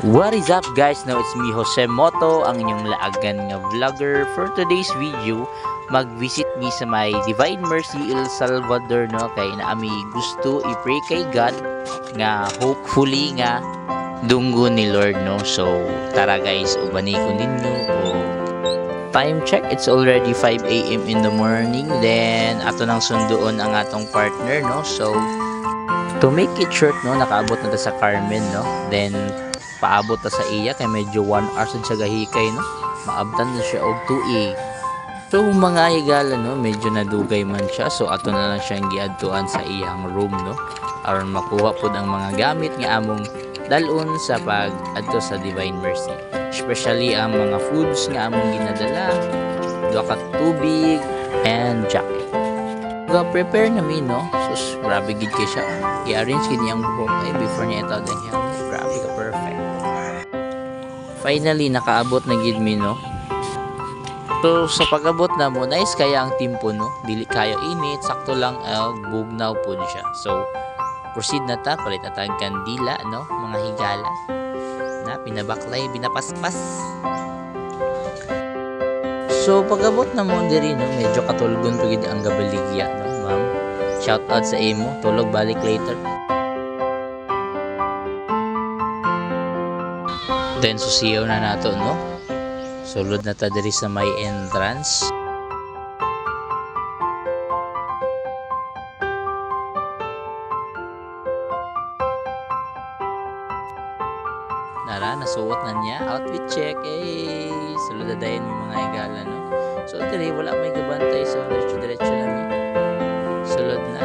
What is up guys? Now it's me Jose Moto, ang inyong laagan nga vlogger. For today's video, mag-visit me sa may Divine Mercy El Salvador, no? Kay naami gusto i-pray kay God nga hopefully nga dunggo ni Lord, no? So tara guys, ubani ko ninyo o time check. It's already 5 AM in the morning. Then ato nang sunduon ang atong partner, no? So to make it short, no, nakaabot na ta sa Carmen, no? Then paabot ta sa iya kay medyo 1 hour sa gahikay, no? Maabtan na siya og tuig. So mga higala, no, medyo nadugay man siya. So ato na lang siyang giadtuan sa iyang room, no? Aron makuha pud ang mga gamit nga among dalon sa pag-adto sa Divine Mercy. Especially ang mga foods nga among ginadala, duha ka tubig and jacket. Prepare na mi, no? So grabe gid kay siya. I-arrange gid niyang buhok ay before niya itaw ang helmet. Grabe ka perfect. Finally nakaabot na gid mi, no? So sa pag-abot na mo, nice kaya ang timpo, no? Dili kayo init, sakto lang bugnaw pud siya. So proceed na ta, palit na tag kandila, no? Mga higala na pinabaklay, binapaspas. So pag-abot na mo diri, no, medyo katulgon pagid ang gabaligya, no, ma'am. Shout out sa imo, tulog balik later. Then susiyaw na nato, no. Sulod na ta diri sa may entrance. Nara, nasuot na niya. Outfit check. Sulod na dayon yung mga higala, no. So diri wala may gabantay, so diretso namin. Sulod na.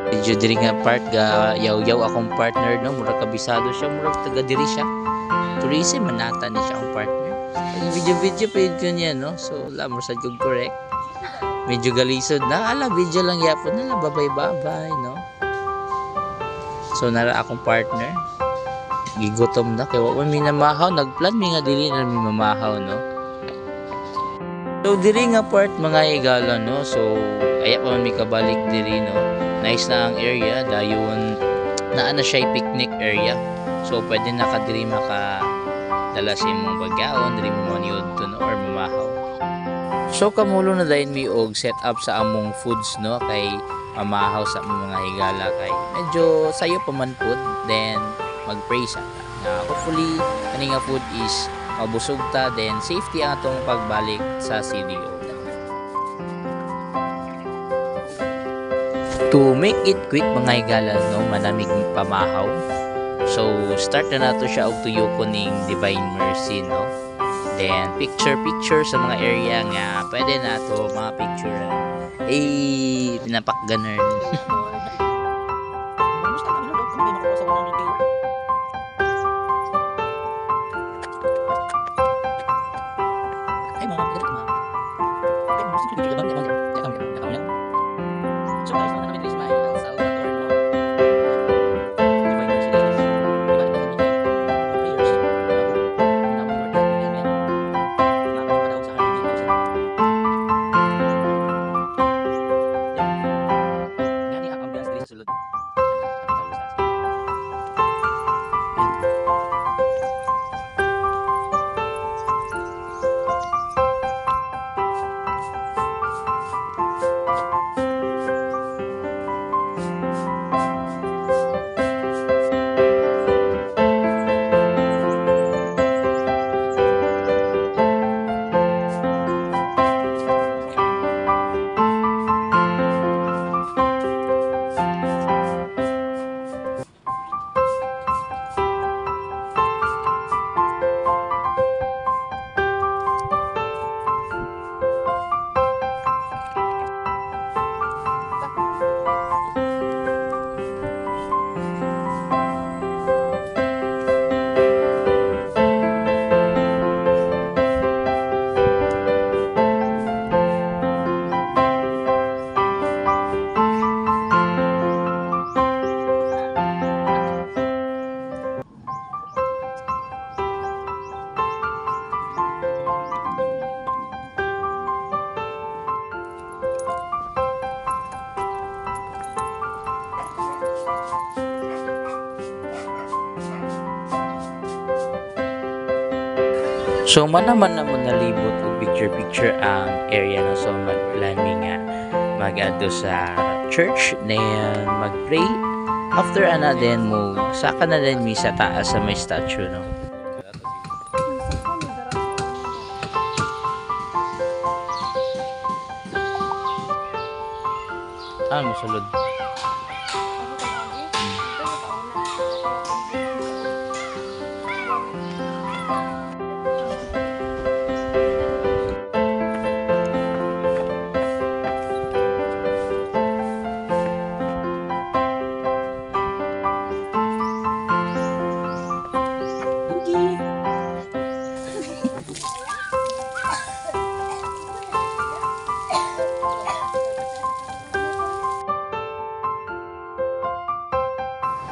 Medyo diri nga part ga yaw-yaw akong partner, no. Murag kabisado siya, murag taga diri siya. Tourism manata ni siya ang partner. Video page ko niya, no. So lamor sad kog correct. Medyo galisod na. Ala, video lang yapon na. Babay, no. So nara akong partner. Gigutom na kay wa mi namahaw, nagplan mi nga dili na mi mamahaw, no. So diri nga part mga higala, no. So aya pa man mi kabalik diri, no. Nice na ang area, dayon naa na siya picnic area. So pwede na ka diri maka dala sa imong bagyaon, diri mo maniud no, or mamahaw. So kamulo na dayon mi og set up sa among foods, no, kay mamahaw sa mga higala kay medyo sayo pa man pud. Then mag-pray sa na hopefully ani nga food is mabusog ta, then safety ang atong pagbalik sa CDO. To make it quick mga higala, no, manamig pamahaw. So start na nato siya og tuyo ko ning Divine Mercy, no. Then picture sa mga area nga pwede na to mga picture. Pinapakganer. So manaman na mo nalibot og picture ang area no, so magplan mi nga magadto sa church then magpray after ana then mo saka na din mi sa taas sa may statue no. Mo sulod.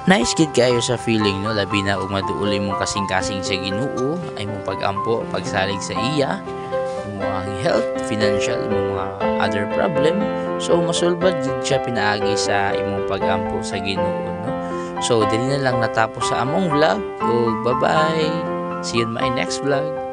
Nice gid kayo sa feeling no, labi na ug maduol imong kasing-kasing sa Ginoo ay mong pag-ampo pagsalig sa iya imong health, financial, imong mga other problem. So masulbad gid siya pinaagi sa imong pag-ampo sa Ginoo no. So dili na lang natapos sa among vlog. Ug bye-bye. See you in my next vlog.